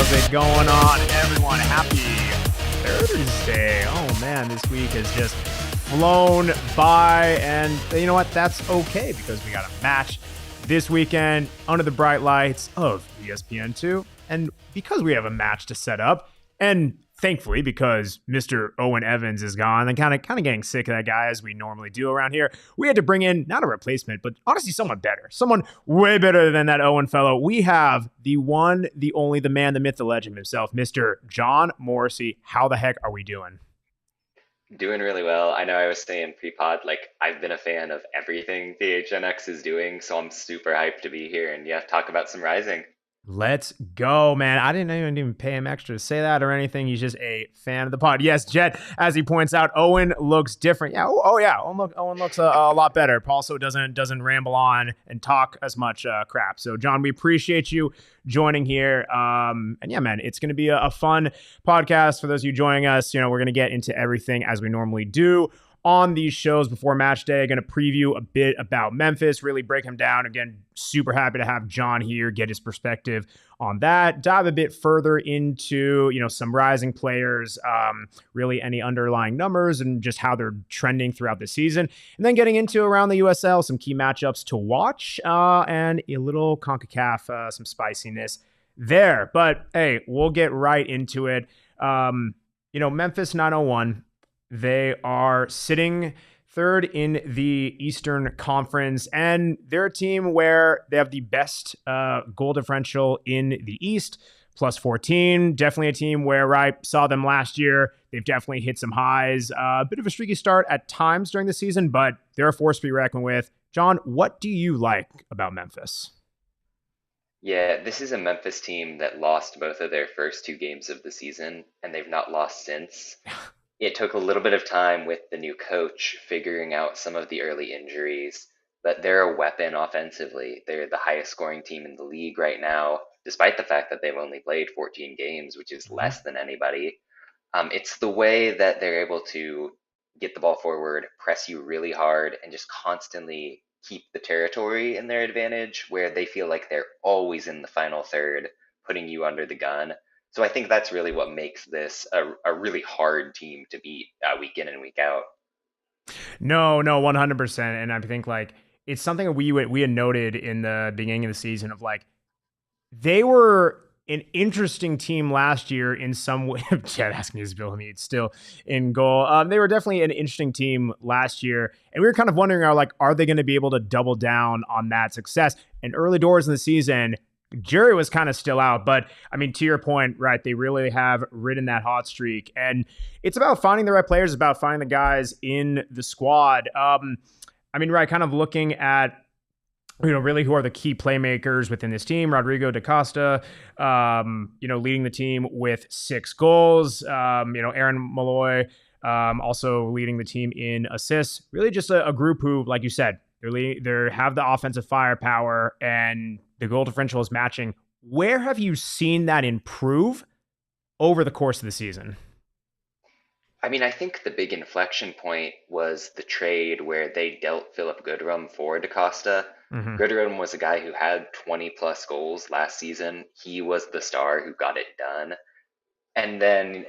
How's it going on, everyone? Happy Thursday. Oh man, this week has just flown by, and you know what? That's okay, because we got a match this weekend under the bright lights of ESPN2, and because we have a match to set up, and thankfully, because Mr. Owen Evans is gone and kind of getting sick of that guy, as we normally do around here, we had to bring in not a replacement, but honestly someone better, someone way better than that Owen fellow. We have the one, the only, the man, the myth, the legend himself, Mr. John Morrissey. How the heck are we doing? Doing really well. I know I was saying pre-pod, like I've been a fan of everything PHNX is doing, so I'm super hyped to be here and yeah, talk about some Rising. Let's go, man. I didn't even pay him extra to say that or anything. He's just a fan of the pod. Yes, Jet, as he points out, Owen looks different. Yeah, yeah. Owen looks a lot better. Also doesn't ramble on and talk as much crap. So, John, we appreciate you joining here. And yeah, man, it's going to be a fun podcast for those of you joining us. You know, we're going to get into everything as we normally do on these shows before match day. Going to preview a bit about Memphis, really break him down. Again, super happy to have John here, get his perspective on that. Dive a bit further into, you know, some Rising players, really any underlying numbers and just how they're trending throughout the season. And then getting into around the USL, some key matchups to watch, and a little CONCACAF, some spiciness there. But hey, we'll get right into it. You know, Memphis 901. They are sitting third in the Eastern Conference, and they're a team where they have the best goal differential in the East, plus 14. Definitely a team where I saw them last year. They've definitely hit some highs. A bit of a streaky start at times during the season, but they're a force to be reckoned with. John, what do you like about Memphis? Yeah, this is a Memphis team that lost both of their first two games of the season, and they've not lost since. It took a little bit of time with the new coach figuring out some of the early injuries, but they're a weapon offensively. They're the highest scoring team in the league right now, despite the fact that they've only played 14 games, which is less than anybody. It's the way that they're able to get the ball forward, press you really hard, and just constantly keep the territory in their advantage, where they feel like they're always in the final third, putting you under the gun. So I think that's really what makes this a really hard team to beat week in and week out. No, 100%. And I think like it's something that we had noted in the beginning of the season of like they were an interesting team last year in some way. Chad asking is Bill Hamid still in goal. They were definitely an interesting team last year, and we were kind of wondering, are they going to be able to double down on that success? And early doors in the season, jury was kind of still out, but I mean, to your point, right, they really have ridden that hot streak, and it's about finding the right players, about finding the guys in the squad. I mean, right, kind of looking at, you know, really who are the key playmakers within this team. Rodrigo da Costa, you know, leading the team with 6 goals. You know, Aaron Malloy, also leading the team in assists. Really just a group who, like you said, they have the offensive firepower and the goal differential is matching. Where have you seen that improve over the course of the season? I mean, I think the big inflection point was the trade where they dealt Philip Goodrum for DaCosta. Mm-hmm. Goodrum was a guy who had 20 plus goals last season. He was the star who got it done. And then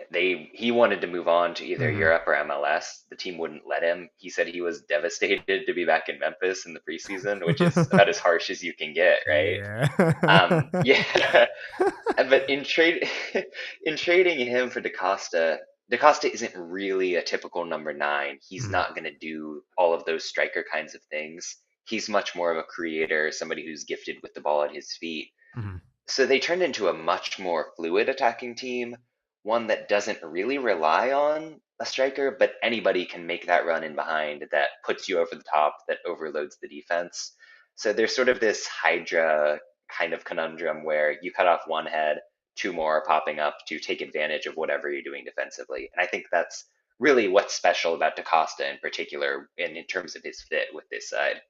he wanted to move on to either Mm-hmm. Europe or MLS. The team wouldn't let him. He said he was devastated to be back in Memphis in the preseason, which is about as harsh as you can get, right? Yeah. Yeah. But in trading him for DaCosta, DaCosta isn't really a typical number 9. He's Mhm. not going to do all of those striker kinds of things. He's much more of a creator, somebody who's gifted with the ball at his feet. Mhm. So they turned into a much more fluid attacking team, one that doesn't really rely on a striker, but anybody can make that run in behind that puts you over the top, that overloads the defense. So there's sort of this Hydra kind of conundrum where you cut off one head, 2 more are popping up to take advantage of whatever you're doing defensively. And I think that's really what's special about DaCosta in particular in terms of his fit with this side.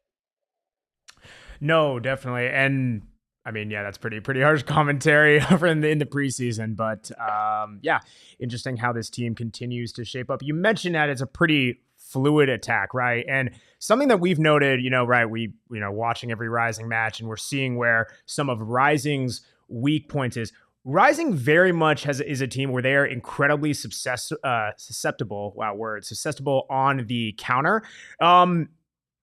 No, definitely. And I mean, yeah, that's pretty harsh commentary over in the preseason, but yeah, interesting how this team continues to shape up. You mentioned that it's a pretty fluid attack, right? And something that we've noted, right, watching every Rising match, and we're seeing where some of Rising's weak points is Rising very much is a team where they are incredibly susceptible. Wow, word susceptible on the counter. Um,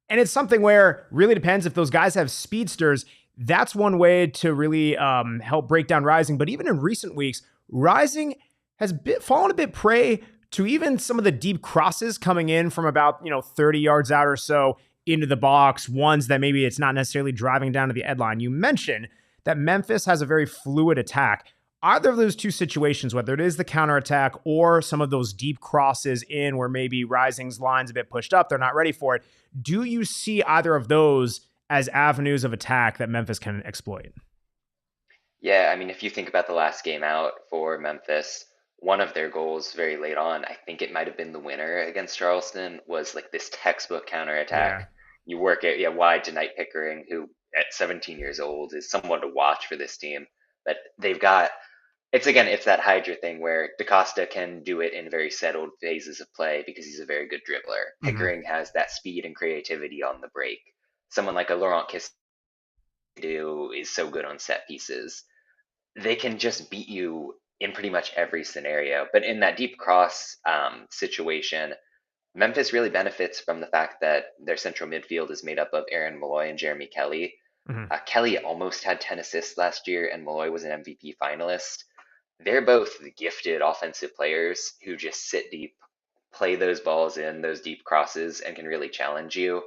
and it's something where really depends if those guys have speedsters. That's one way to really help break down Rising. But even in recent weeks, Rising has fallen a bit prey to even some of the deep crosses coming in from about 30 yards out or so into the box. Ones that maybe it's not necessarily driving down to the end line. You mentioned that Memphis has a very fluid attack. Either of those two situations, whether it is the counterattack or some of those deep crosses in where maybe Rising's line's a bit pushed up, they're not ready for it. Do you see either of those as avenues of attack that Memphis can exploit? Yeah, I mean, if you think about the last game out for Memphis, one of their goals very late on, I think it might have been the winner against Charleston, was like this textbook counterattack. Yeah. You work it, yeah, wide to Knight Pickering, who at 17 years old is someone to watch for this team. But they've got, it's again, it's that Hydra thing where DaCosta can do it in very settled phases of play because he's a very good dribbler. Mm-hmm. Pickering has that speed and creativity on the break. Someone like a Laurent Kisdu is so good on set pieces. They can just beat you in pretty much every scenario. But in that deep cross situation, Memphis really benefits from the fact that their central midfield is made up of Aaron Malloy and Jeremy Kelly. Mm-hmm. Kelly almost had 10 assists last year, and Malloy was an MVP finalist. They're both gifted offensive players who just sit deep, play those balls in, those deep crosses, and can really challenge you.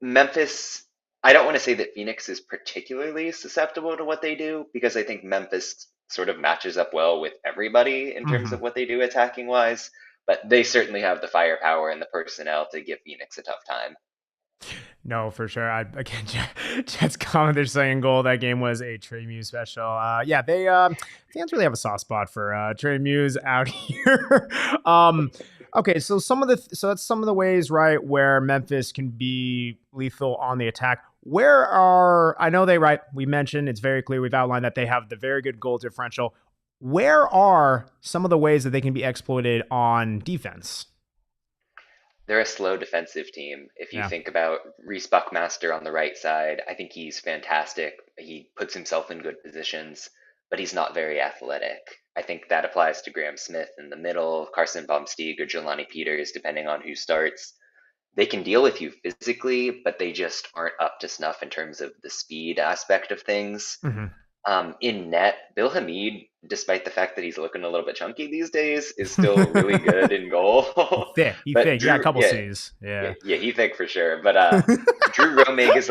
Memphis, I don't want to say that Phoenix is particularly susceptible to what they do because I think Memphis sort of matches up well with everybody in terms Mm-hmm. of what they do attacking wise, but they certainly have the firepower and the personnel to give Phoenix a tough time. No, for sure. Again, Jets comment they're saying goal. That game was a Trey Muse special. Yeah, they fans really have a soft spot for Trey Muse out here. Okay, so that's some of the ways, right, where Memphis can be lethal on the attack. Where are I know they right? We mentioned it's very clear. We've outlined that they have the very good goal differential. Where are some of the ways that they can be exploited on defense? They're a slow defensive team. If you Yeah. think about Reese Buckmaster on the right side, I think he's fantastic. He puts himself in good positions, but he's not very athletic. I think that applies to Graham Smith in the middle, Carson Baumstieg or Jelani Peters, depending on who starts. They can deal with you physically, but they just aren't up to snuff in terms of the speed aspect of things. Mm-hmm. In net, Bill Hamid, despite the fact that he's looking a little bit chunky these days, is still really good in He goal. thick. He But thick. Yeah, a Drew, couple yeah, C's. yeah, Yeah. yeah, he think for sure. But Drew Romig is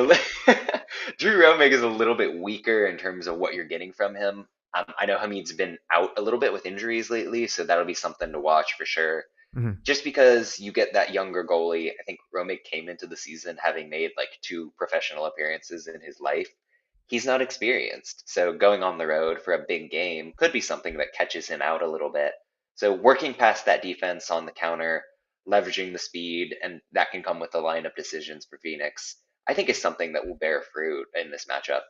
Drew Romig is a little bit weaker in terms of what you're getting from him. I know Hamid's been out a little bit with injuries lately, so that'll be something to watch for sure. Mhm. Just because you get that younger goalie, I think Romig came into the season having made like two professional appearances in his life. He's not experienced, so going on the road for a big game could be something that catches him out a little bit. So working past that defense on the counter, leveraging the speed, and that can come with the lineup decisions for Phoenix, I think is something that will bear fruit in this matchup.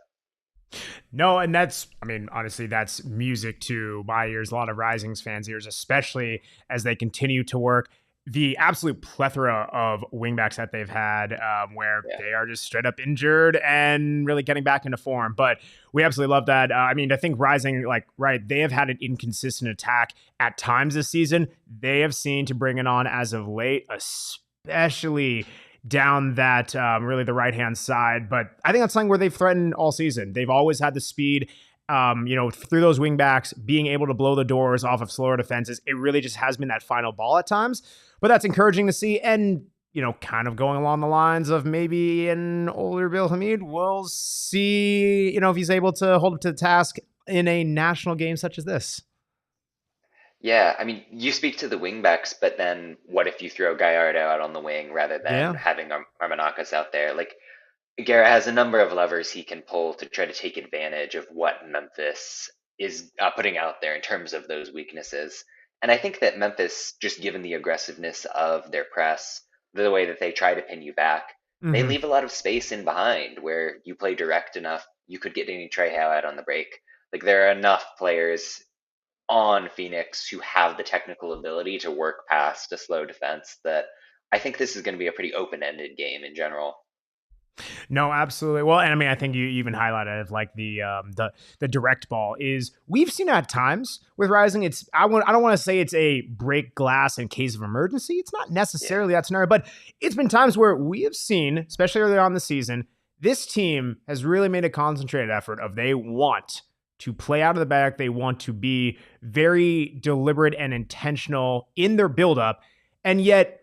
No, and I mean, honestly, that's music to my ears, a lot of Risings fans' ears, especially as they continue to work the absolute plethora of wingbacks that they've had, where Yeah. they are just straight up injured and really getting back into form. But we absolutely love that. I mean, I think Rising, like, right, they have had an inconsistent attack at times this season. They have seen to bring it on as of late, especially down that really the right hand side. But I think that's something where they've threatened all season. They've always had the speed. Through those wing backs, being able to blow the doors off of slower defenses, it really just has been that final ball at times. But that's encouraging to see. And, kind of going along the lines of maybe an older Bill Hamid, we'll see, if he's able to hold up to the task in a national game such as this. Yeah, I mean, you speak to the wingbacks, but then what if you throw Gallardo out on the wing rather than Yeah. having Armanakis out there? Like, Guerra has a number of levers he can pull to try to take advantage of what Memphis is putting out there in terms of those weaknesses. And I think that Memphis, just given the aggressiveness of their press, the way that they try to pin you back, they Mm-hmm. leave a lot of space in behind where you play direct enough, you could get any Trejo out on the break. Like there are enough players on Phoenix who have the technical ability to work past a slow defense that I think this is going to be a pretty open-ended game in general. No, absolutely. Well, and I mean, I think you even highlighted like the direct ball is we've seen at times with Rising. I don't want to say it's a break glass in case of emergency. It's not Yeah. necessarily that scenario, but it's been times where we have seen, especially early on in the season, this team has really made a concentrated effort of they want to play out of the back. They want to be very deliberate and intentional in their buildup, and yet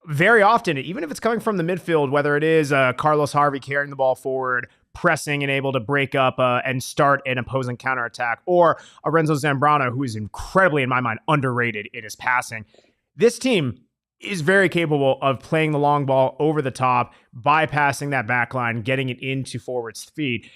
very often, even if it's coming from the midfield, whether it is Carlos Harvey carrying the ball forward, pressing and able to break up and start an opposing counterattack, or a Renzo Zambrano, who is incredibly, in my mind, underrated in his passing. This team is very capable of playing the long ball over the top, bypassing that back line, getting it into forwards' feet.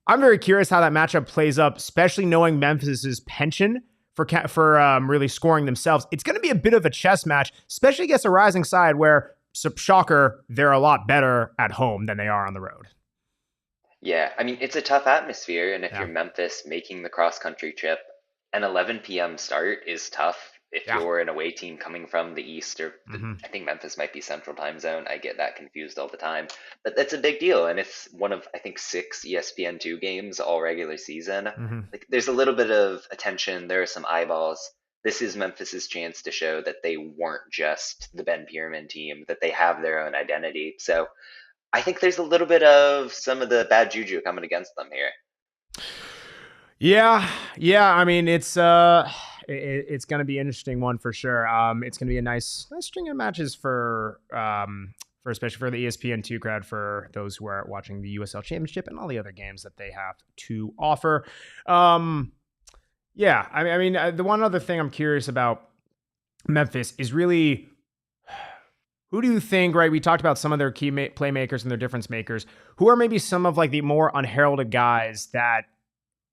I'm very curious how that matchup plays up, especially knowing Memphis's penchant for really scoring themselves. It's going to be a bit of a chess match, especially against a Rising side where, shocker, they're a lot better at home than they are on the road. Yeah, I mean, it's a tough atmosphere, and if Yeah, you're Memphis making the cross country trip, an 11 p.m. start is tough. If yeah. you're an away team coming from the East, Mm-hmm. I think Memphis might be Central Time Zone. I get that confused all the time, but that's a big deal, and it's one of I think six ESPN2 games all regular season. Mm-hmm. Like, there's a little bit of attention. There are some eyeballs. This is Memphis's chance to show that they weren't just the Ben Pierman team, that they have their own identity. So I think there's a little bit of some of the bad juju coming against them here. Yeah, yeah. I mean, it's going to be an interesting one for sure. It's going to be a nice string of matches for especially for the ESPN2 crowd, for those who are watching the USL Championship and all the other games that they have to offer. Um, yeah, the one other thing I'm curious about Memphis is really, who do you think, right? We talked about some of their key playmakers and their difference makers. Who are maybe some of like the more unheralded guys that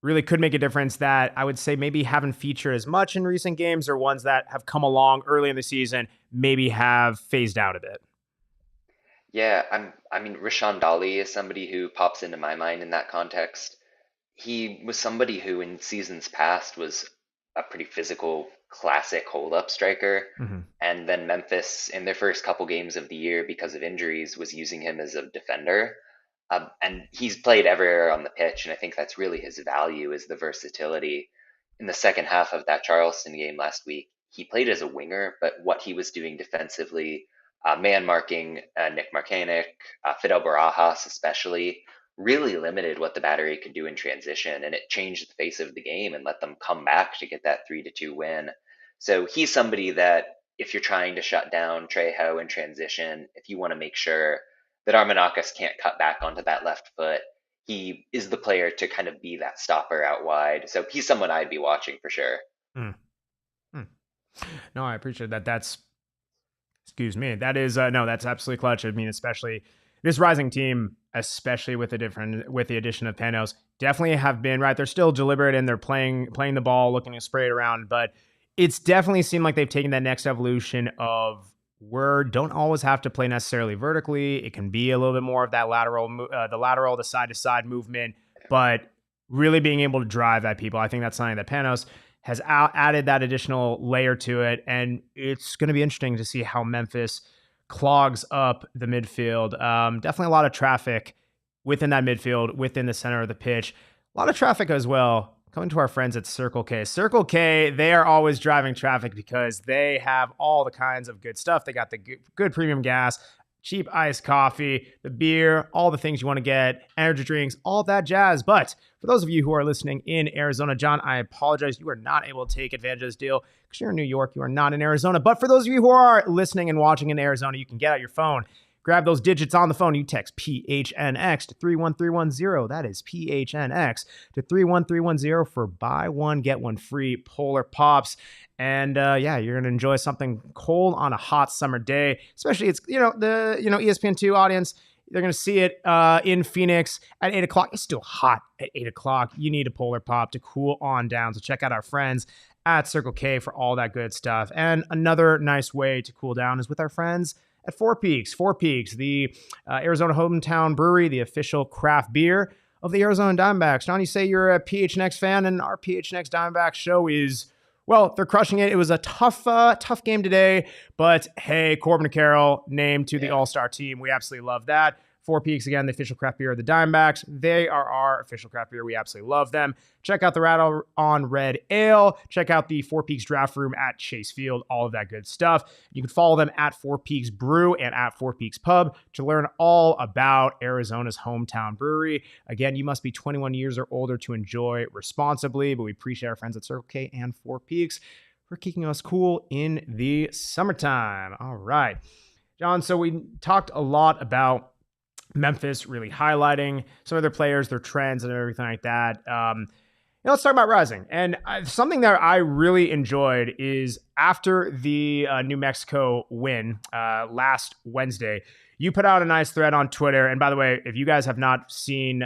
really could make a difference, that I would say maybe haven't featured as much in recent games, or ones that have come along early in the season, maybe have phased out a bit? Yeah, I mean, Rashawn Dolly is somebody who pops into my mind in that context. He was somebody who in seasons past was a pretty physical, classic hold-up striker. Mm-hmm. And then Memphis, in their first couple games of the year, because of injuries, was using him as a defender. And he's played everywhere on the pitch, and I think that's really his value, is the versatility. In the second half of that Charleston game last week, he played as a winger, but what he was doing defensively, man marking Nick Markanek, Fidel Barajas especially, really limited what the battery could do in transition, and it changed the face of the game and let them come back to get that 3-2 win. So he's somebody that, if you're trying to shut down Trejo in transition, if you want to make sure that Armanakis can't cut back onto that left foot, he is the player to kind of be that stopper out wide. So he's someone I'd be watching for sure. Mm-hmm. No, I appreciate that. Excuse me. That is no, that's absolutely clutch. I mean, especially this Rising team, especially with the addition of Panos, definitely have been right. They're still deliberate and they're playing the ball, looking to spray it around, but it's definitely seemed like they've taken that next evolution of, we don't always have to play necessarily vertically. It can be a little bit more of that the side to side movement, but really being able to drive at people. I think that's something that Panos has added that additional layer to it. And it's going to be interesting to see how Memphis clogs up the midfield. Definitely a lot of traffic within that midfield, within the center of the pitch. A lot of traffic as well coming to our friends at Circle K. Circle K, they are always driving traffic because they have all the kinds of good stuff. They got the good premium gas, cheap iced coffee, the beer, all the things you want to get, energy drinks, all that jazz. But for those of you who are listening in Arizona, John, I apologize. You are not able to take advantage of this deal because you're in New York. You are not in Arizona. But for those of you who are listening and watching in Arizona, you can get out your phone, grab those digits on the phone. You text PHNX to 31310. That is PHNX to 31310 for buy one, get one free Polar Pops. And you're going to enjoy something cold on a hot summer day, especially it's, the ESPN2 audience. They're going to see it in Phoenix at 8 o'clock. It's still hot at 8 o'clock. You need a Polar Pop to cool on down. So check out our friends at Circle K for all that good stuff. And another nice way to cool down is with our friends at Four Peaks. Four Peaks, the Arizona hometown brewery, the official craft beer of the Arizona Diamondbacks. John, you say you're a PHNX fan, and our PHNX Diamondbacks show is, well, they're crushing it. It was a tough game today, but hey, Corbin Carroll named to the All-Star team. We absolutely love that. Four Peaks, again, the official craft beer of the Diamondbacks. They are our official craft beer. We absolutely love them. Check out the Rattle on Red Ale. Check out the Four Peaks Draft Room at Chase Field. All of that good stuff. You can follow them at Four Peaks Brew and at Four Peaks Pub to learn all about Arizona's hometown brewery. Again, you must be 21 years or older to enjoy responsibly, but we appreciate our friends at Circle K and Four Peaks for keeping us cool in the summertime. All right, John, so we talked a lot about Memphis, really highlighting some of their players, their trends, and everything like that. Let's talk about Rising. And something that I really enjoyed is after the New Mexico win last Wednesday, you put out a nice thread on Twitter. And by the way, if you guys have not seen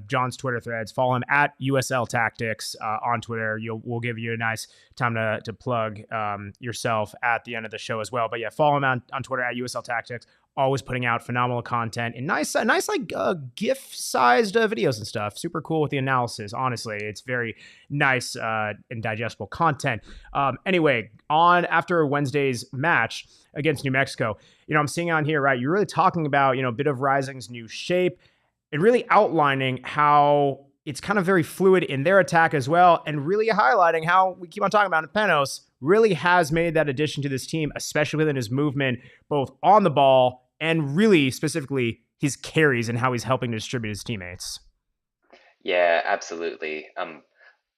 John's Twitter threads, follow him at USL Tactics on Twitter. We'll give you a nice time to plug yourself at the end of the show as well. But yeah, follow him on Twitter at USL Tactics. Always putting out phenomenal content and nice like GIF-sized videos and stuff. Super cool with the analysis. Honestly, it's very nice and digestible content. Anyway, after Wednesday's match against New Mexico, I'm seeing on here, right? You're really talking about, a bit of Rising's new shape and really outlining how it's kind of very fluid in their attack as well, and really highlighting how we keep on talking about it. Penos really has made that addition to this team, especially within his movement, both on the ball and really specifically his carries and how he's helping to distribute his teammates. Yeah, absolutely.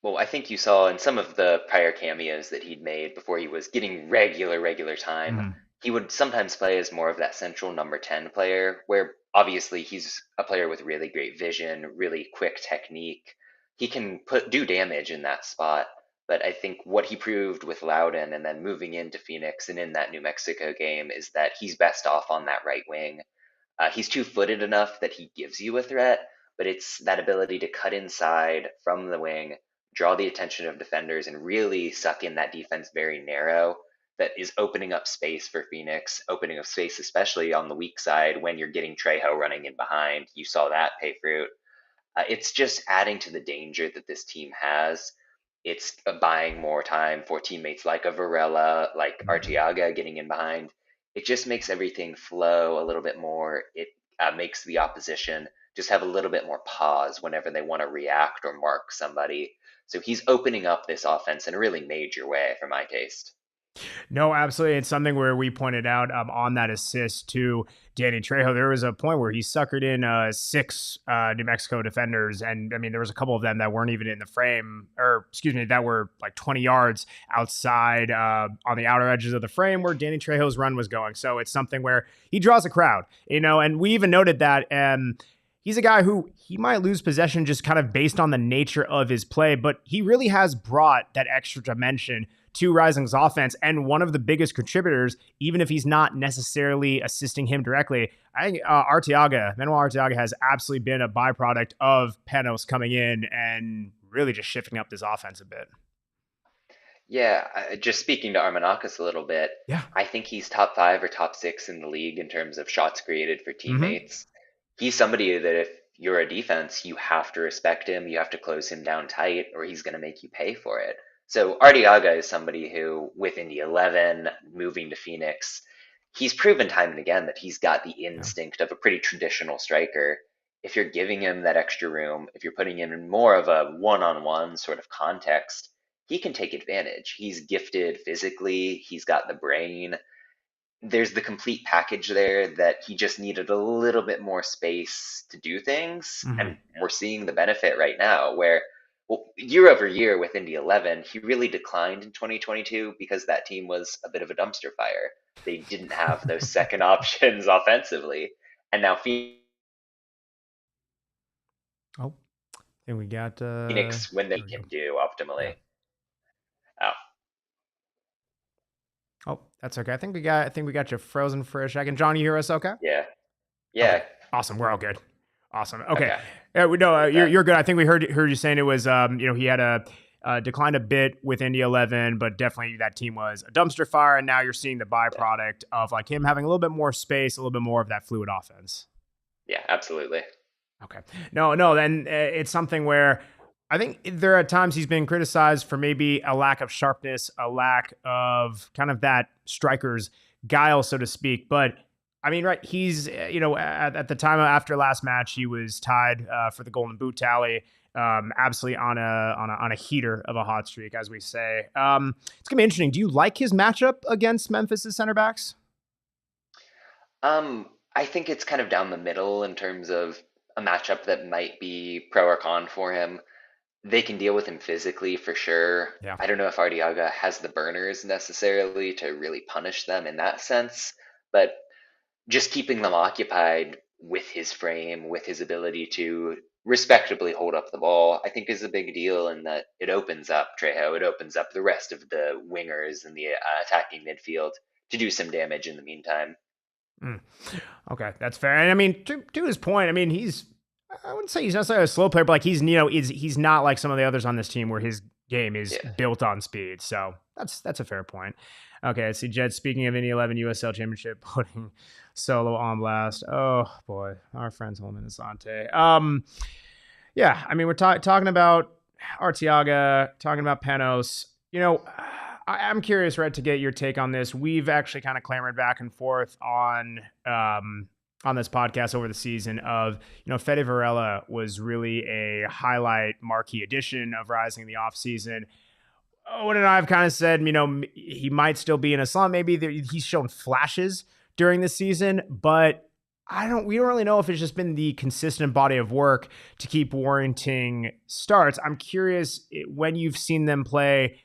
Well, I think you saw in some of the prior cameos that he'd made before he was getting regular time, Mm-hmm. he would sometimes play as more of that central number 10 player, where obviously he's a player with really great vision, really quick technique. He can do damage in that spot. But I think what he proved with Loudon and then moving into Phoenix and in that New Mexico game is that he's best off on that right wing. He's two-footed enough that he gives you a threat, but it's that ability to cut inside from the wing, draw the attention of defenders, and really suck in that defense very narrow that is opening up space for Phoenix, opening up space especially on the weak side when you're getting Trejo running in behind. You saw that pay fruit. It's just adding to the danger that this team has. It's buying more time for teammates like a Varela, like Arteaga getting in behind. It just makes everything flow a little bit more. It makes the opposition just have a little bit more pause whenever they want to react or mark somebody. So he's opening up this offense in a really major way for my taste. No, absolutely. It's something where we pointed out on that assist to Danny Trejo. There was a point where he suckered in 6 New Mexico defenders. And I mean, there was a couple of them that weren't even in the frame, or excuse me, that were like 20 yards outside on the outer edges of the frame where Danny Trejo's run was going. So it's something where he draws a crowd, and we even noted that. He's a guy who he might lose possession just kind of based on the nature of his play, but he really has brought that extra dimension to Rising's offense. And one of the biggest contributors, even if he's not necessarily assisting him directly, I think Manuel Arteaga has absolutely been a byproduct of Penos coming in and really just shifting up this offense a bit. Yeah, just speaking to Armanakis a little bit, Yeah. I think he's top 5 or top 6 in the league in terms of shots created for Mm-hmm. teammates. He's somebody that if you're a defense, you have to respect him, you have to close him down tight, or he's going to make you pay for it. So Arteaga is somebody who, with Indy 11, moving to Phoenix, he's proven time and again that he's got the Yeah. instinct of a pretty traditional striker. If you're giving him that extra room, if you're putting him in more of a one-on-one sort of context, he can take advantage. He's gifted physically, he's got the brain. There's the complete package there that he just needed a little bit more space to do things. Mm-hmm. And we're seeing the benefit right now where, well, year over year with Indy 11, he really declined in 2022 because that team was a bit of a dumpster fire. They didn't have those second options offensively. And now Oh, I think we got Phoenix, when they there we go. can do Yeah. optimally. Oh, Oh, that's okay. I think we got you frozen for a second. John, you hear us okay? yeah. Okay. Yeah. Awesome. We're all good. Awesome. Okay. Okay. Yeah, we know With you're that. good. I think we heard you saying it was he had declined a bit with Indy 11, but definitely that team was a dumpster fire, and now you're seeing the Yeah. byproduct of like him having a little bit more space, a little bit more of that fluid offense. Yeah, absolutely. Okay. No. Then it's something where I think there are times he's been criticized for maybe a lack of sharpness, a lack of kind of that striker's guile, so to speak. But I mean, right? He's at the time after last match, he was tied for the Golden Boot tally. Absolutely on a heater of a hot streak, as we say. It's gonna be interesting. Do you like his matchup against Memphis's center backs? I think it's kind of down the middle in terms of a matchup that might be pro or con for him. They can deal with him physically for sure. Yeah. I don't know if Ardiaga has the burners necessarily to really punish them in that sense, but just keeping them occupied with his frame, with his ability to respectably hold up the ball, I think is a big deal in that it opens up Trejo, it opens up the rest of the wingers in the attacking midfield to do some damage in the meantime. Mm. Okay, that's fair. And I mean, to his point, I mean, I wouldn't say he's necessarily a slow player, but like he's not like some of the others on this team where his game is Yeah. built on speed. So that's a fair point. Okay, I see Jed, speaking of Indy 11 USL Championship, putting Solo on blast. Oh boy, our friends Holman Asante. Yeah, I mean, we're talking about Artiaga, talking about Panos. I'm curious, Red, to get your take on this. We've actually kind of clamored back and forth on this podcast over the season of, Fede Varela was really a highlight marquee addition of Rising in the offseason. Owen and I have kind of said, he might still be in a slump. Maybe he's shown flashes during the season, but we don't really know if it's just been the consistent body of work to keep warranting starts. I'm curious when you've seen them play,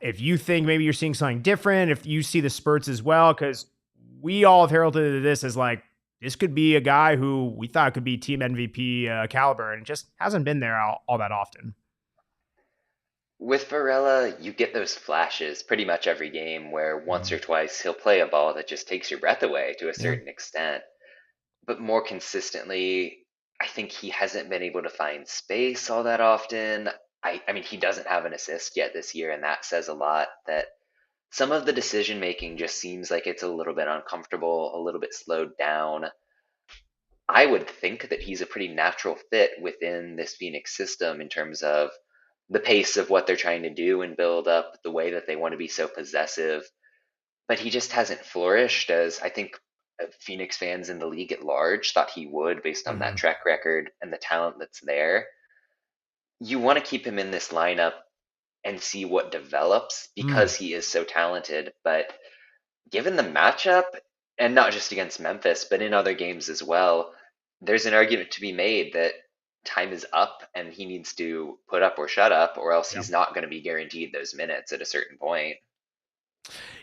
if you think maybe you're seeing something different, if you see the spurts as well, because we all have heralded this as like, this could be a guy who we thought could be team MVP caliber, and just hasn't been there all that often. With Varela, you get those flashes pretty much every game where once or twice he'll play a ball that just takes your breath away to a Yeah. certain extent. But more consistently, I think he hasn't been able to find space all that often. I mean, he doesn't have an assist yet this year, and that says a lot that some of the decision making just seems like it's a little bit uncomfortable, a little bit slowed down. I would think that he's a pretty natural fit within this Phoenix system in terms of the pace of what they're trying to do and build up, the way that they want to be so possessive. But he just hasn't flourished as I think Phoenix fans in the league at large thought he would based on that Mm-hmm. track record and the talent that's there. You want to keep him in this lineup and see what develops Mm. because he is so talented. But given the matchup, and not just against Memphis, but in other games as well, there's an argument to be made that time is up and he needs to put up or shut up, or else Yeah. he's not going to be guaranteed those minutes at a certain point.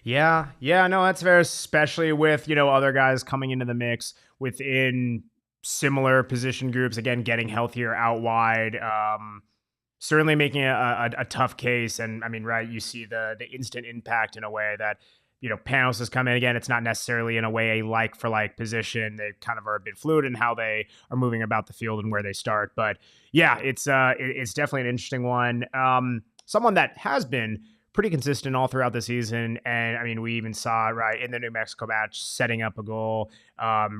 Yeah, no, that's fair, especially with, other guys coming into the mix within similar position groups, again, getting healthier out wide. Certainly making a tough case. And I mean, right, you see the instant impact in a way that, Panos has come in again. It's not necessarily in a way a like for like position. They kind of are a bit fluid in how they are moving about the field and where they start. But yeah, it's definitely an interesting one. Someone that has been pretty consistent all throughout the season. And I mean, we even saw right in the New Mexico match, setting up a goal,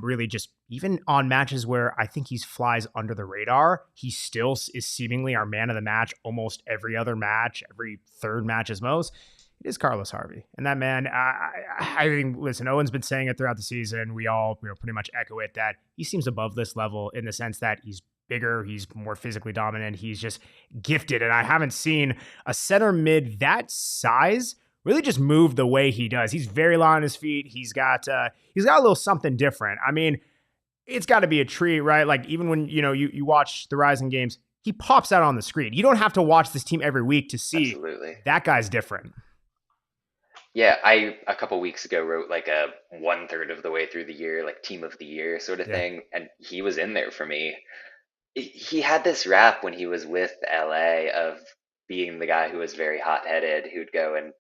really just even on matches where I think he flies under the radar, he still is seemingly our man of the match almost every other match, every third match as most. It is Carlos Harvey. And that man, I think, listen, Owen's been saying it throughout the season. We all pretty much echo it, that he seems above this level in the sense that he's bigger, he's more physically dominant, he's just gifted. And I haven't seen a center mid that size really just move the way he does. He's very light on his feet. He's got a little something different. I mean, it's got to be a treat, right? Like even when you watch the Rising games, he pops out on the screen. You don't have to watch this team every week to see Absolutely. that guy's different. Yeah, I a couple weeks ago wrote like a one third of the way through the year, like team of the year sort of Yeah. thing, and he was in there for me. He had this rap when he was with LA of being the guy who was very hot headed, who'd go and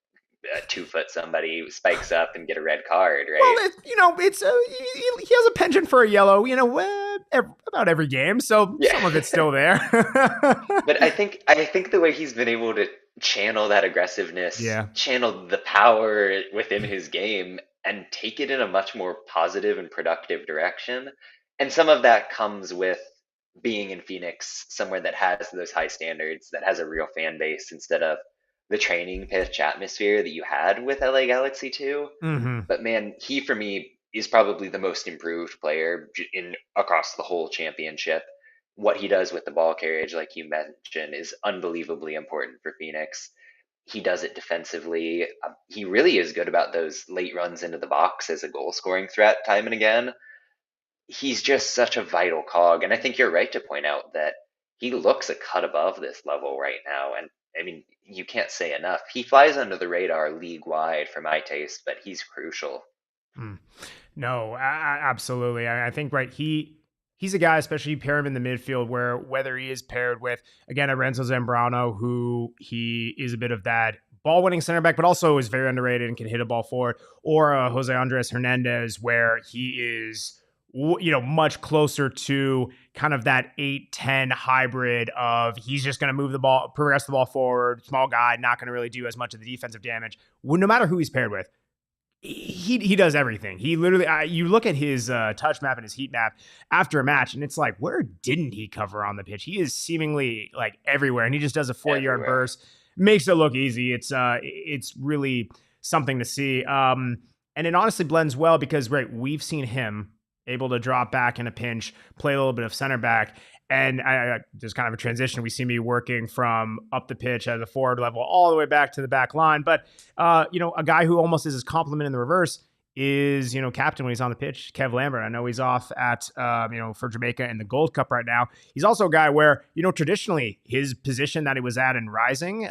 2 foot somebody, spikes up and get a red card, Well, right? it's he has a penchant for a yellow, about every game, so Yeah. some of it's still there. But I think the way he's been able to channel that aggressiveness, Yeah. channel the power within his game, and take it in a much more positive and productive direction. And some of that comes with being in Phoenix, somewhere that has those high standards, that has a real fan base instead of the training pitch atmosphere that you had with LA Galaxy 2. Mm-hmm. But man, he for me is probably the most improved player in across the whole championship. What he does with the ball carriage, like you mentioned, is unbelievably important for Phoenix. He does it defensively. He really is good about those late runs into the box as a goal scoring threat time and again. He's just such a vital cog. And I think you're right to point out that he looks a cut above this level right now. And I mean, you can't say enough. He flies under the radar league wide for my taste, but he's crucial. Mm. No, absolutely. I think right. He's a guy, especially you pair him in the midfield, where whether he is paired with again a Renzo Zambrano, who he is a bit of that ball winning center back, but also is very underrated and can hit a ball forward, or Jose Andres Hernandez, where he is much closer to kind of that 8-10 hybrid of he's just going to move the ball, progress the ball forward, small guy, not going to really do as much of the defensive damage. Well, no matter who he's paired with, he does everything. He literally, you look at his touch map and his heat map after a match, and it's like, where didn't he cover on the pitch? He is seemingly like everywhere, and he just does a 40-yard burst, makes it look easy. It's really something to see, and it honestly blends well because we've seen him able to drop back in a pinch, play a little bit of center back. And there's kind of a transition. We see me working from up the pitch at the forward level all the way back to the back line. But, a guy who almost is his complement in the reverse is, captain when he's on the pitch, Kev Lambert. I know he's off at, for Jamaica in the Gold Cup right now. He's also a guy where, traditionally his position that he was at in Rising,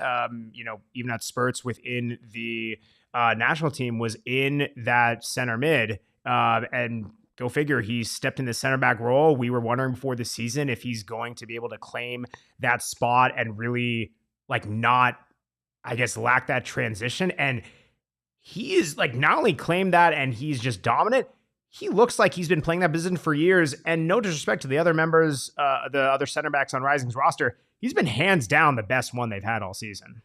even at spurts within the national team was in that center mid. And go figure, he stepped in the center back role. We were wondering before the season if he's going to be able to claim that spot and really not, I guess, lack that transition. And he is not only claimed that and he's just dominant, he looks like he's been playing that position for years. And no disrespect to the other members, the other center backs on Rising's roster, he's been hands down the best one they've had all season.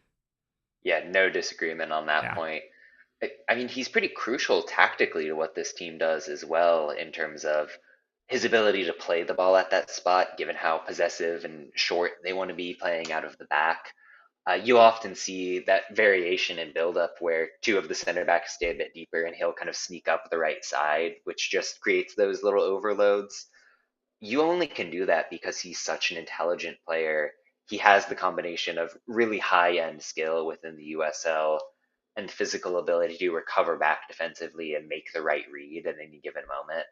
Yeah, no disagreement on that point. I mean, he's pretty crucial tactically to what this team does as well, in terms of his ability to play the ball at that spot, given how possessive and short they want to be playing out of the back. You often see that variation in build-up where two of the center backs stay a bit deeper and he'll kind of sneak up the right side, which just creates those little overloads. You only can do that because he's such an intelligent player. He has the combination of really high-end skill within the USL and physical ability to recover back defensively and make the right read at any given moment.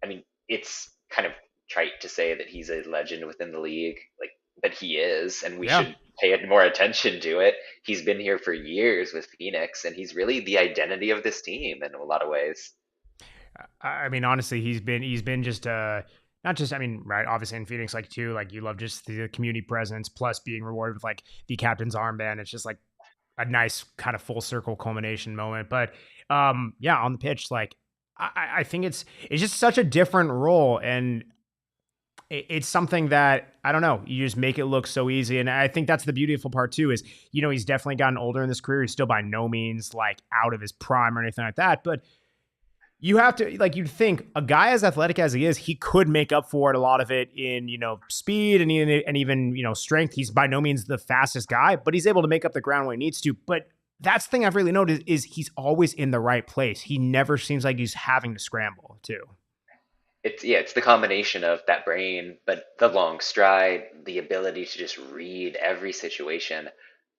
I mean, it's kind of trite to say that he's a legend within the league, but he is, and we should pay more attention to it. He's been here for years with Phoenix, and he's really the identity of this team in a lot of ways. I mean, honestly, he's been just not just, I mean, right, obviously in Phoenix, too, you love just the community presence plus being rewarded with the captain's armband. It's just a nice kind of full circle culmination moment. But on the pitch, I think it's just such a different role. And it's something that, I don't know, you just make it look so easy. And I think that's the beautiful part too, is, he's definitely gotten older in this career. He's still by no means out of his prime or anything like that. But you have to, you'd think a guy as athletic as he is, he could make up for it, a lot of it in, speed and even, strength. He's by no means the fastest guy, but he's able to make up the ground when he needs to. But that's the thing I've really noticed is he's always in the right place. He never seems like he's having to scramble too. It's the combination of that brain, but the long stride, the ability to just read every situation.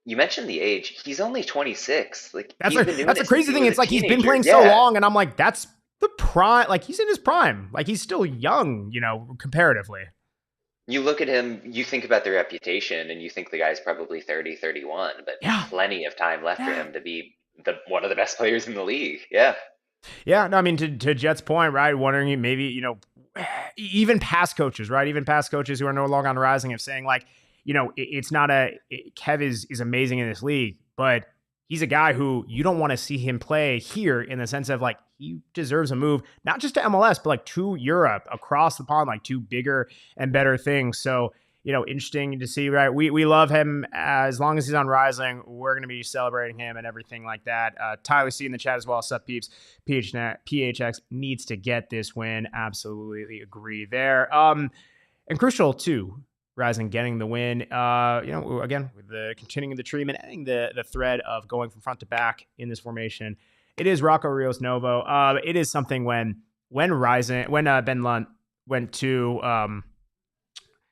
You mentioned the age. He's only 26. That's a crazy thing. It's he's been playing so long, and I'm that's the prime. He's in his prime. He's still young, comparatively. You look at him, you think about the reputation, and you think the guy's probably 30, 31, but plenty of time left for him to be one of the best players in the league. Yeah. Yeah, no, I mean, to Jet's point, right, wondering maybe, even past coaches, right, even past coaches who are no longer on Rising of saying, it's not Kev is amazing in this league, but he's a guy who you don't want to see him play here in the sense of he deserves a move, not just to MLS, but to Europe, across the pond, to bigger and better things. So, interesting to see, right? We love him. As long as he's on Rising, we're going to be celebrating him and everything like that. Tyler C in the chat as well. Sup, peeps? PHX needs to get this win. Absolutely agree there. And crucial too, Rising getting the win. Again, with the continuing the treatment, ending the thread of going from front to back in this formation. it is Rocco Rios Novo. It is something when Ben Lunt went to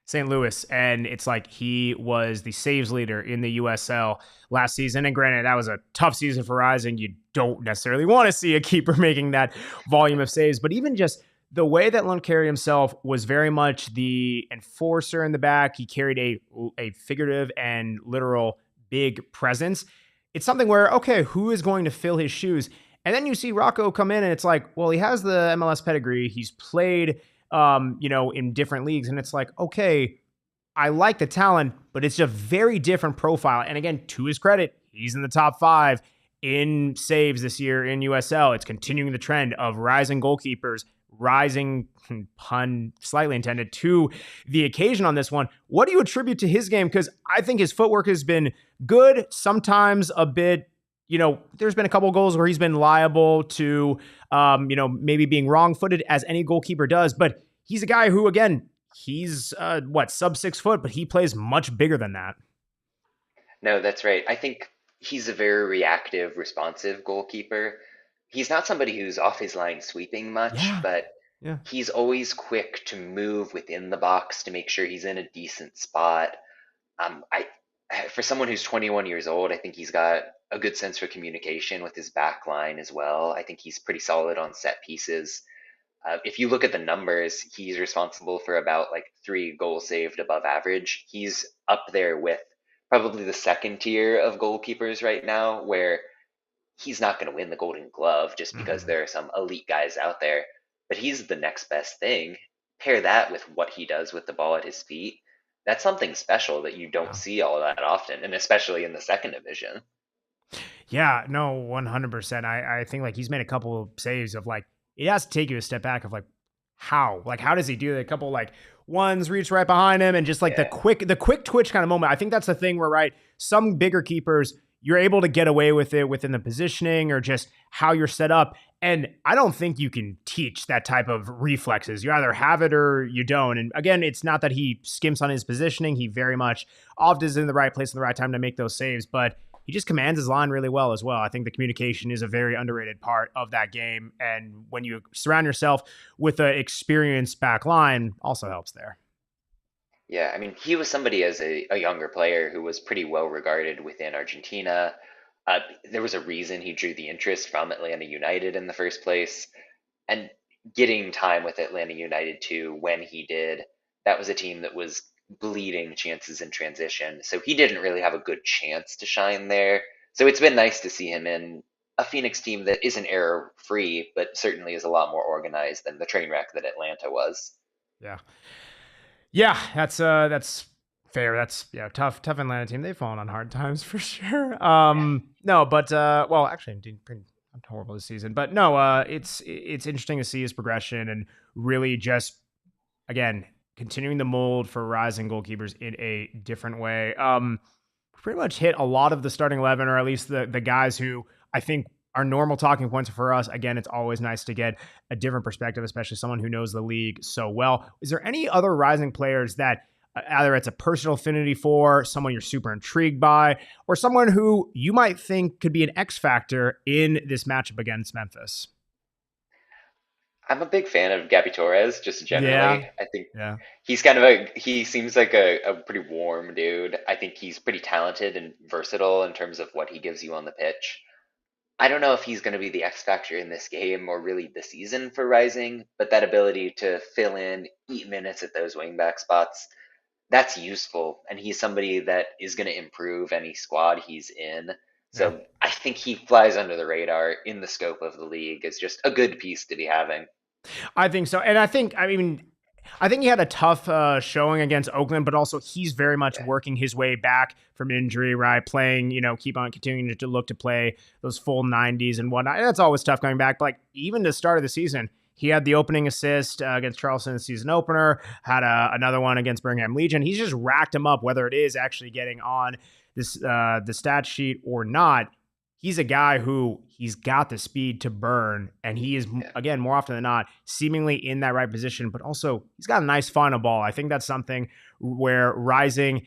St. Louis, and it's like he was the saves leader in the USL last season. And granted, that was a tough season for Rising. You don't necessarily want to see a keeper making that volume of saves, but even just the way that Lund carried himself was very much the enforcer in the back. He carried a figurative and literal big presence. It's something where, okay, who is going to fill his shoes? And then you see Rocco come in and it's like, well, he has the MLS pedigree. He's played in different leagues. And it's like, okay, I like the talent, but it's a very different profile. And again, to his credit, he's in the top 5 in saves this year in USL. It's continuing the trend of rising goalkeepers, rising, pun slightly intended, to the occasion on this one. What do you attribute to his game? Because I think his footwork has been good, sometimes a bit, there's been a couple of goals where he's been liable to, maybe being wrong-footed, as any goalkeeper does. But he's a guy who, again, he's sub 6 foot, but he plays much bigger than that. No, that's right. I think he's a very reactive, responsive goalkeeper. He's not somebody who's off his line sweeping much, Yeah. but Yeah. he's always quick to move within the box to make sure he's in a decent spot. I For someone who's 21 years old, I think he's got a good sense for communication with his back line as well. I think he's pretty solid on set pieces. If you look at the numbers, he's responsible for about like 3 goals saved above average. He's up there with probably the second tier of goalkeepers right now, where he's not going to win the Golden Glove just because Mm-hmm. there are some elite guys out there, but he's the next best thing. Pair that with what he does with the ball at his feet. That's something special that you don't Yeah. see all that often, and especially in the second division. Yeah, no, 100%. I think like he's made a couple of saves of like, it has to take you a step back of like, how does he do it? A couple like ones reach right behind him and just like the Yeah. quick twitch kind of moment. I think that's the thing where, right, some bigger keepers, you're able to get away with it within the positioning or just how you're set up. And I don't think you can teach that type of reflexes. You either have it or you don't. And again, it's not that he skimps on his positioning. He very much often is in the right place at the right time to make those saves, but he just commands his line really well as well. I think the communication is a very underrated part of that game. And when you surround yourself with an experienced back line, also helps there. Yeah, I mean, he was somebody as a younger player who was pretty well regarded within Argentina. There was a reason he drew the interest from Atlanta United in the first place. And getting time with Atlanta United too, when he did, that was a team that was bleeding chances in transition. So he didn't really have a good chance to shine there. So it's been nice to see him in a Phoenix team that isn't error free, but certainly is a lot more organized than the train wreck that Atlanta was. Yeah. Yeah, that's fair. That's tough Atlanta team. They've fallen on hard times for sure. No, but well, actually did pretty not horrible this season. But no, it's interesting to see his progression and really just, again, continuing the mold for rising goalkeepers in a different way. Pretty much hit a lot of the starting 11, or at least the guys who I think are normal talking points for us. Again, it's always nice to get a different perspective, especially someone who knows the league so well. Is there any other rising players that either it's a personal affinity for, someone you're super intrigued by, or someone who you might think could be an X factor in this matchup against Memphis? I'm a big fan of Gabby Torres, just Yeah, generally. I think yeah. he seems like a pretty warm dude. I think he's pretty talented and versatile in terms of what he gives you on the pitch. I don't know if he's going to be the X factor in this game or really the season for Rising, but that ability to fill in, eat minutes at those wingback spots, that's useful. And he's somebody that is going to improve any squad he's in. Yeah. So I think he flies under the radar in the scope of the league as just a good piece to be having. I think so. And I think he had a tough showing against Oakland, but also he's very much Yeah. working his way back from injury, right? Playing, keep on continuing to look to play those full 90s and whatnot. That's always tough coming back. But like, even to the start of the season, he had the opening assist against Charleston in the season opener, had another one against Birmingham Legion. He's just racked him up, whether it is actually getting on this the stat sheet or not. He's a guy who he's got the speed to burn, and he is, Yeah. again, more often than not, seemingly in that right position, but also he's got a nice final ball. I think that's something where Rising,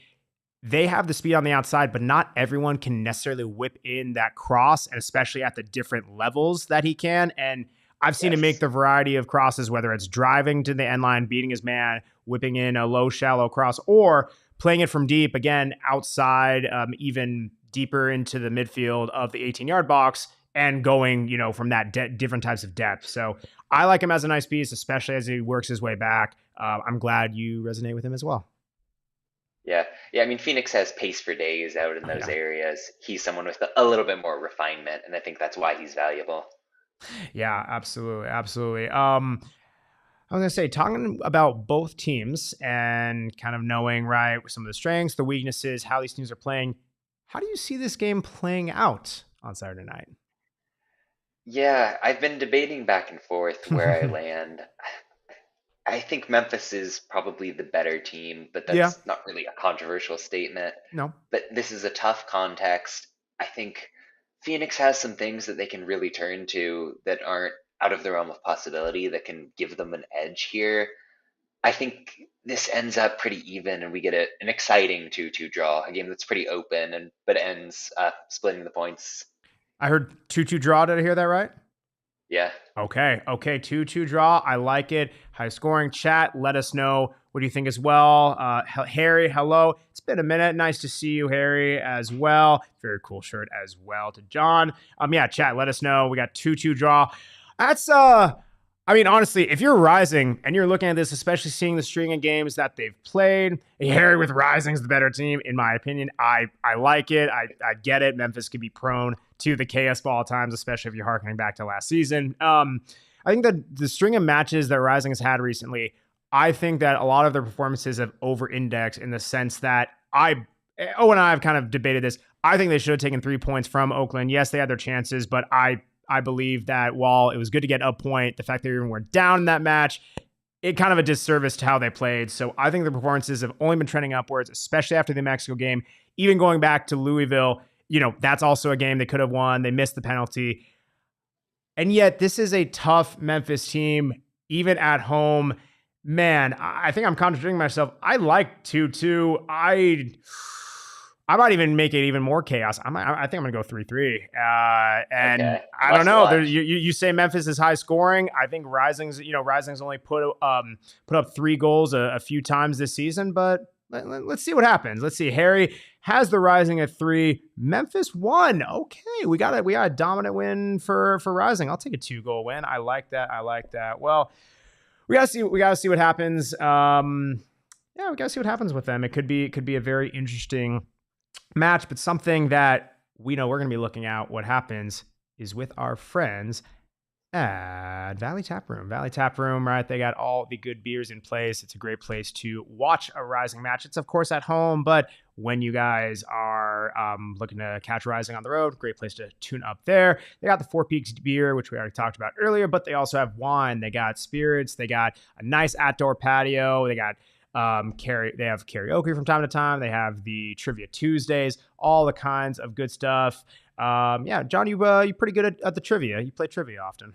they have the speed on the outside, but not everyone can necessarily whip in that cross, and especially at the different levels that he can. And I've seen him make Yes. the variety of crosses, whether it's driving to the end line, beating his man, whipping in a low, shallow cross, or playing it from deep, again, outside, even deeper into the midfield of the 18-yard box and going, from that different types of depth. So I like him as a nice piece, especially as he works his way back. I'm glad you resonate with him as well. Yeah. Yeah. I mean, Phoenix has pace for days out in Oh, those yeah. areas. He's someone with a little bit more refinement, and I think that's why he's valuable. Yeah, absolutely. Absolutely. I was going to say, talking about both teams and kind of knowing, right, some of the strengths, the weaknesses, how these teams are playing, how do you see this game playing out on Saturday night? Yeah, I've been debating back and forth where I land. I think Memphis is probably the better team, but Yeah, that's not really a controversial statement. no, But this is a tough context. I think Phoenix has some things that they can really turn to that aren't out of the realm of possibility that can give them an edge here. I think this ends up pretty even, and we get an exciting 2-2 draw, a game that's pretty open, and but ends splitting the points. I heard 2-2 draw. Did I hear that right? Yeah. Okay, 2-2 draw. I like it. High scoring. Chat, let us know what do you think as well. Harry, hello. It's been a minute. Nice to see you, Harry, as well. Very cool shirt as well to John. Yeah, chat, let us know. We got 2-2 draw. That's I mean, honestly, if you're Rising and you're looking at this, especially seeing the string of games that they've played, Harry with Rising's the better team, in my opinion. I like it. I get it. Memphis could be prone to the KS ball at times, especially if you're harkening back to last season. I think that the string of matches that Rising has had recently, I think that a lot of their performances have over-indexed in the sense that and I have kind of debated this. I think they should have taken 3 points from Oakland. Yes, they had their chances, but I believe that while it was good to get a point, the fact that they even were down in that match, it kind of a disservice to how they played. So I think the performances have only been trending upwards, especially after the Mexico game. Even going back to Louisville, that's also a game they could have won. They missed the penalty. And yet this is a tough Memphis team, even at home. Man, I think I'm contradicting myself. I like 2-2. I might even make it even more chaos. I think I'm going to go 3-3. And Okay. I don't Must know. watch. You say Memphis is high scoring. I think Rising's only put up 3 goals a few times this season, but let's see what happens. Let's see. Harry has the Rising at 3. Memphis 1. Okay, we got a dominant win for Rising. I'll take a 2-goal win. I like that. Well, we gotta see what happens. Yeah, we gotta see what happens with them. It could be a very interesting match, but something that we know we're going to be looking at what happens is with our friends at Valley Tap Room. Valley Tap Room, right? They got all the good beers in place. It's a great place to watch a Rising match. It's, of course, at home, but when you guys are looking to catch Rising on the road, great place to tune up there. They got the Four Peaks beer, which we already talked about earlier, but they also have wine. They got spirits. They got a nice outdoor patio. They got they have karaoke from time to time. They have the Trivia Tuesdays, all the kinds of good stuff. Yeah, John, you pretty good at the trivia. You play trivia often.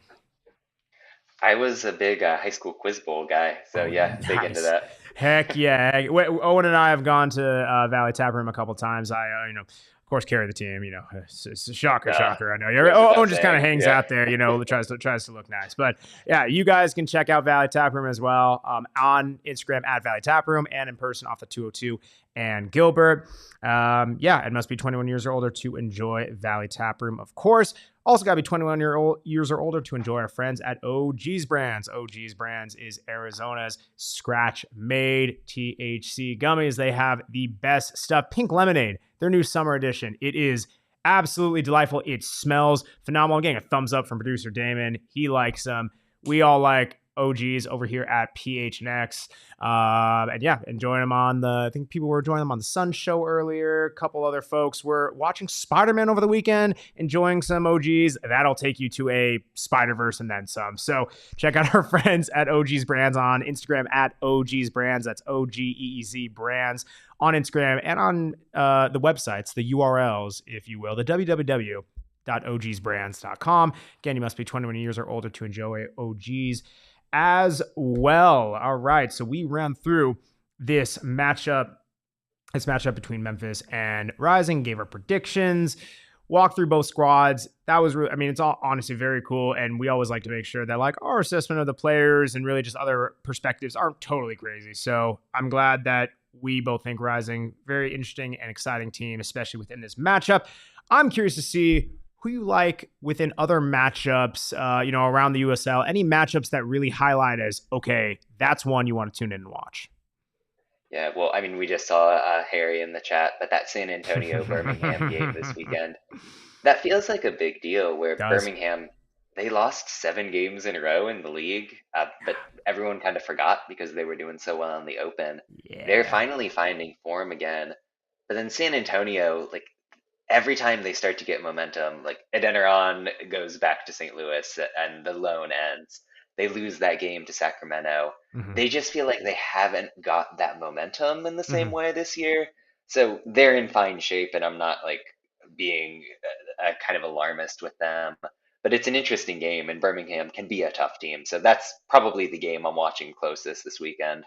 I was a big high school quiz bowl guy, so Oh, yeah, big into nice. that. Heck yeah. Owen and I have gone to Valley Tap Room a couple times. I, of course, carry the team. It's a shocker. I know. Goes Owen without just kind of saying. hangs Yeah. out there. Tries to look nice. But yeah, you guys can check out Valley Tap Room as well on Instagram at Valley Tap Room and in person off the 202 and Gilbert. Yeah, it must be 21 years or older to enjoy Valley Tap Room, of course. Also got to be 21 years or older to enjoy our friends at OG's Brands. OG's Brands is Arizona's scratch-made THC gummies. They have the best stuff. Pink Lemonade, their new summer edition. It is absolutely delightful. It smells phenomenal. Getting a thumbs up from producer Damon. He likes them. We all like OGs over here at PHNX. And yeah, enjoying them I think people were enjoying them on the Sun Show earlier. A couple other folks were watching Spider-Man over the weekend, enjoying some OGs. That'll take you to a Spider-Verse and then some. So check out our friends at OG's Brands on Instagram at OG's Brands. That's OGEEZ Brands on Instagram and on the websites, the URLs, if you will, the www.ogsbrands.com. Again, you must be 21 years or older to enjoy OGs as well. All right, so we ran through this matchup this matchup between Memphis and Rising, gave our predictions, walked through both squads. That was really, I mean, it's all honestly very cool. And we always like to make sure that like our assessment of the players and really just other perspectives aren't totally crazy. So I'm glad that we both think Rising, very interesting and exciting team, especially within this matchup. I'm curious to see who you like within other matchups, around the USL, any matchups that really highlight as, okay, that's one you want to tune in and watch. Yeah, well, I mean, we just saw Harry in the chat, but that San Antonio Birmingham game this weekend, that feels like a big deal where Does. Birmingham, they lost 7 games in a row in the league, but everyone kind of forgot because they were doing so well in the Open. They're Yeah. finally finding form again. But then San Antonio, like every time they start to get momentum, like Adeniran goes back to St. Louis and the loan ends. They lose that game to Sacramento. Mm-hmm. They just feel like they haven't got that momentum in the Mm-hmm. same way this year. So they're in fine shape, and I'm not like being a kind of alarmist with them. But it's an interesting game, and Birmingham can be a tough team. So that's probably the game I'm watching closest this weekend.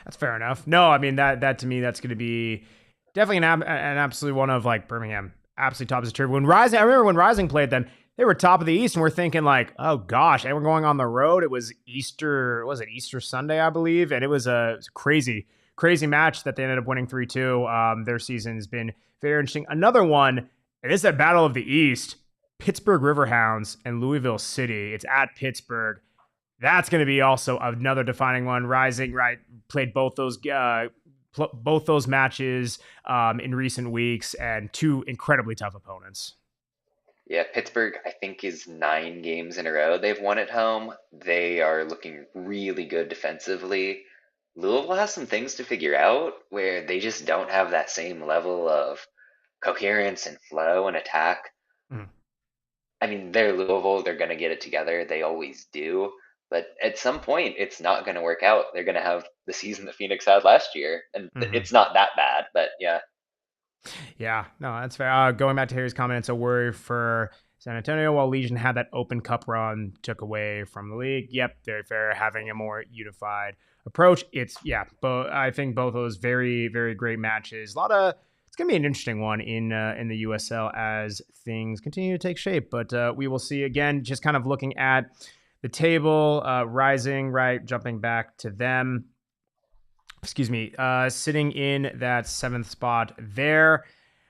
That's fair enough. No, I mean that to me, that's going to be definitely an absolute one of like Birmingham, absolutely top of the tree. When Rising, I remember when Rising played them, they were top of the East, and we're thinking like, oh gosh, and we're going on the road. It was Easter, was it Easter Sunday, I believe, and it was a crazy, crazy match that they ended up winning 3-2. Their season has been very interesting. Another one, and this is a battle of the East: Pittsburgh Riverhounds and Louisville City. It's at Pittsburgh. That's going to be also another defining one. Rising, right, played both those matches in recent weeks, and two incredibly tough opponents. Yeah, Pittsburgh, I think, is 9 games in a row they've won at home. They are looking really good defensively. Louisville has some things to figure out where they just don't have that same level of coherence and flow and attack. Mm. I mean, they're Louisville, they're going to get it together. They always do. But at some point, it's not going to work out. They're going to have the season that Phoenix had last year. And Mm-hmm. it's not that bad, but yeah. Yeah, no, that's fair. Going back to Harry's comment, it's a worry for San Antonio. While Legion had that Open Cup run, took away from the league. Yep, very fair. Having a more unified approach. But I think both of those very, very great matches. It's going to be an interesting one in the USL as things continue to take shape. But we will see again. Just kind of looking at the table, Rising, right, jumping back to them. Sitting in that 7th spot there.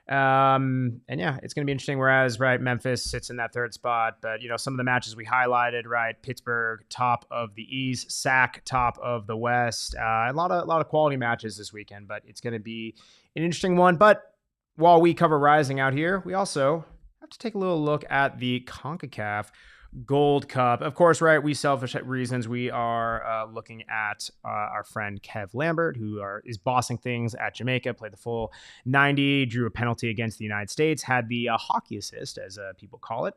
And yeah, it's going to be interesting. Whereas, right, Memphis sits in that 3rd spot. But, some of the matches we highlighted, right, Pittsburgh, top of the East, SAC, top of the West. A lot of quality matches this weekend, but it's going to be an interesting one. But while we cover Rising out here, we also have to take a little look at the CONCACAF Gold Cup. Of course, right, we selfish reasons, we are looking at our friend Kev Lambert, who is bossing things at Jamaica, played the full 90, drew a penalty against the United States, had the hockey assist, as people call it,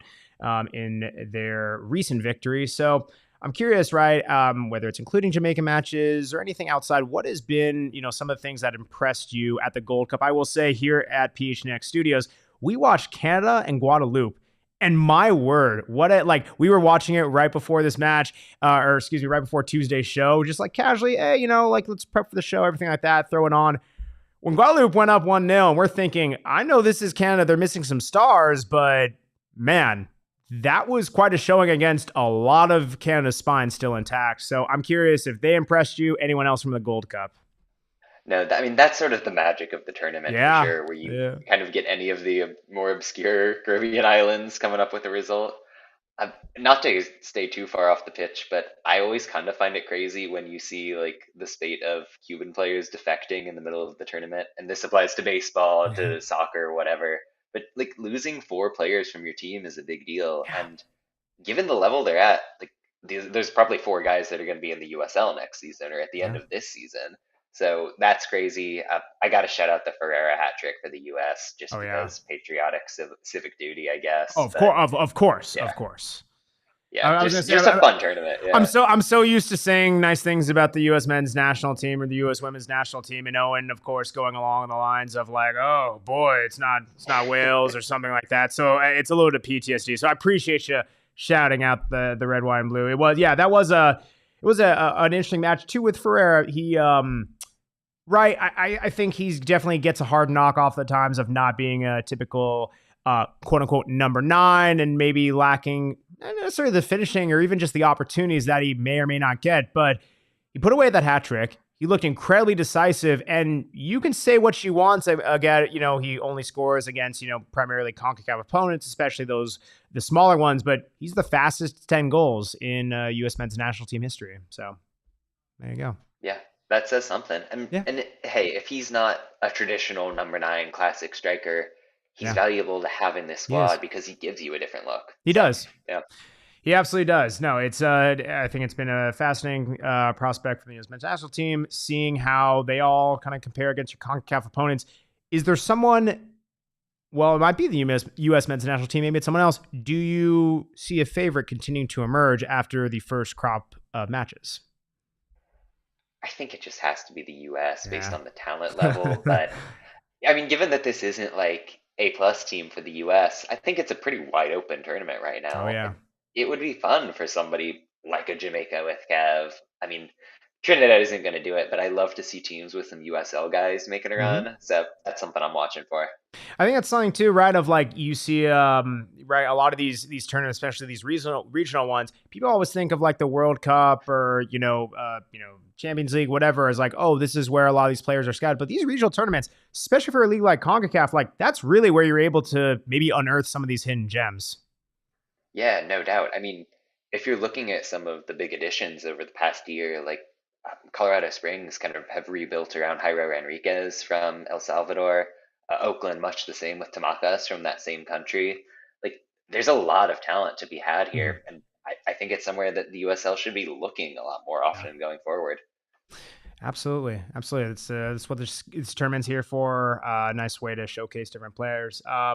in their recent victory. So I'm curious, right, whether it's including Jamaican matches or anything outside, what has been, some of the things that impressed you at the Gold Cup? I will say here at PHNX Studios, we watched Canada and Guadeloupe. And my word, we were watching it right before this match, right before Tuesday's show, just like casually, hey, let's prep for the show, everything like that, throw it on. When Guadeloupe went up 1-0, and we're thinking, I know this is Canada, they're missing some stars, but man, that was quite a showing against a lot of Canada's spine still intact. So I'm curious if they impressed you, anyone else from the Gold Cup. No, I mean, that's sort of the magic of the tournament for Yeah. sure, where you kind of get any of the more obscure Caribbean islands coming up with a result. Not to stay too far off the pitch, but I always kind of find it crazy when you see like the spate of Cuban players defecting in the middle of the tournament. And this applies to baseball, to soccer, whatever. But like losing 4 players from your team is a big deal. Yeah. And given the level they're at, like there's probably 4 guys that are going to be in the USL next season or at the end of this season. So that's crazy. I got to shout out the Ferreira hat trick for the U.S. just because patriotic civic duty, I guess. Of course. Yeah, just a fun tournament. Yeah. I'm so used to saying nice things about the U.S. men's national team or the U.S. women's national team, and Owen, of course, going along the lines of like, oh boy, it's not Wales or something like that. So it's a little bit of PTSD. So I appreciate you shouting out the red, white, and blue. It was an interesting match too with Ferreira. Right. I think he definitely gets a hard knock off the times of not being a typical quote unquote number 9 and maybe lacking not necessarily the finishing or even just the opportunities that he may or may not get. But he put away that hat trick. He looked incredibly decisive, and you can say what you want. Again, he only scores against, primarily CONCACAF opponents, especially the smaller ones, but he's the fastest 10 goals in U.S. men's national team history. So there you go. Yeah, that says something. Yeah. And hey, if he's not a traditional number 9 classic striker, he's Yeah, valuable to have in this he is. squad because he gives you a different look. He So, does. yeah. He absolutely does. No, it's I think it's been a fascinating prospect for the U.S. men's national team, seeing how they all kind of compare against your CONCACAF opponents. Is there someone? Well, it might be the U.S. men's national team. Maybe it's someone else. Do you see a favorite continuing to emerge after the first crop of matches? I think it just has to be the US based Yeah. on the talent level. But I mean, given that this isn't like a plus team for the US, I think it's a pretty wide open tournament right Oh now. yeah. And it would be fun for somebody like a Jamaica with Kev. I mean, Trinidad isn't going to do it, but I love to see teams with some USL guys making a Mm-hmm. run. So that's something I'm watching for. I think that's something too, right? Of like you see, right, a lot of these tournaments, especially these regional ones. People always think of like the World Cup or Champions League, whatever, as like, oh, this is where a lot of these players are scouted. But these regional tournaments, especially for a league like CONCACAF, like that's really where you're able to maybe unearth some of these hidden gems. Yeah, no doubt. I mean, if you're looking at some of the big additions over the past year, like Colorado Springs kind of have rebuilt around Jairo Enriquez from El Salvador, Oakland, much the same with Tamacas from that same country. Like, there's a lot of talent to be had Mhm. here, and I think it's somewhere that the USL should be looking a lot more Yeah. often going forward. Absolutely, absolutely. That's what this tournament's here for. A nice way to showcase different players. I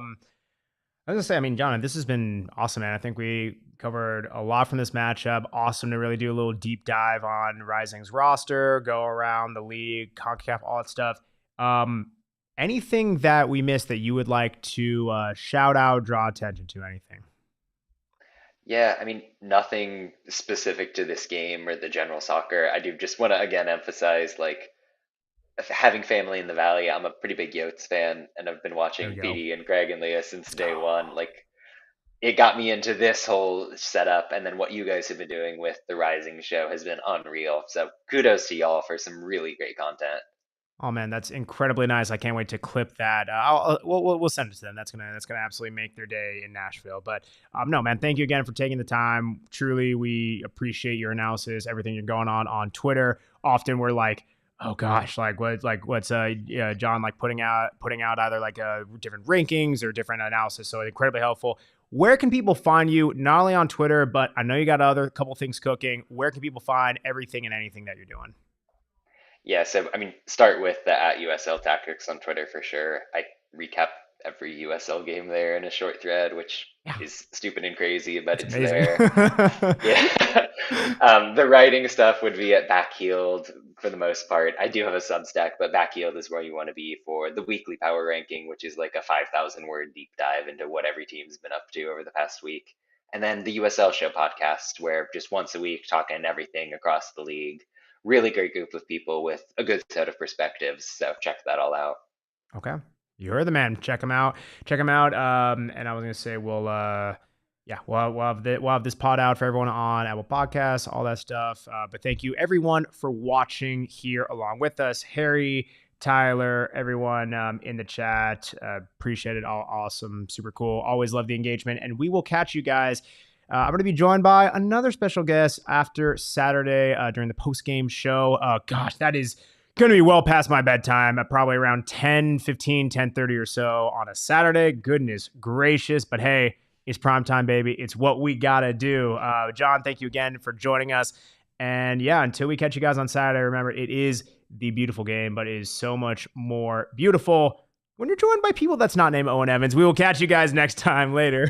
was gonna say, I mean, John, this has been awesome, man. I think we covered a lot from this matchup. Awesome to really do a little deep dive on Rising's roster, go around the league, CONCACAF, all that stuff. Um, Anything that we missed that you would like to shout out, draw attention to? Anything? Yeah, I mean, nothing specific to this game or the general soccer. I do just want to again emphasize like having family in the valley. I'm a pretty big Yotes fan, and I've been There we watching go. BD and Greg and Leah since Let's day go. one. Like, it got me into this whole setup, and then what you guys have been doing with the Rising show has been unreal. So kudos to y'all for some really great content. Oh man, that's incredibly nice. I can't wait to clip that. We'll send it to them. That's gonna absolutely make their day in Nashville. But no, man, thank you again for taking the time. Truly, we appreciate your analysis, everything you're going on Twitter. Often we're like, oh gosh, what's yeah, John like putting out either like different rankings or different analysis. So incredibly helpful. Where can people find you? Not only on Twitter, but I know you got other couple things cooking. Where can people find everything and anything that you're doing? Yeah, so I mean, start with the at USL Tactics on Twitter for sure. I recap every USL game there in a short thread, which Yeah, is stupid and crazy, but it's it's amazing. there. Yeah. The writing stuff would be at Backheeled for the most part. I do have a Substack, but Backheeled is where you want to be for the weekly power ranking, which is like a 5,000 word deep dive into what every team's been up to over the past week. And then the USL Show podcast, where just once a week talking everything across the league. Really great group of people with a good set of perspectives. So check that all out. Okay. You heard the man. Check him out. Check him out. And I was gonna say we'll have this pod out for everyone on Apple Podcasts, all that stuff. But thank you everyone for watching here along with us. Harry, Tyler, everyone in the chat. Appreciate it. All awesome, super cool. Always love the engagement. And we will catch you guys. I'm going to be joined by another special guest after Saturday during the post-game show. Gosh, that is going to be well past my bedtime at probably around 10:15, 10:30 or so on a Saturday. Goodness gracious. But hey, it's primetime, baby. It's what we got to do. John, thank you again for joining us. And yeah, until we catch you guys on Saturday, remember, it is the beautiful game, but it is so much more beautiful when you're joined by people that's not named Owen Evans. We will catch you guys next time later.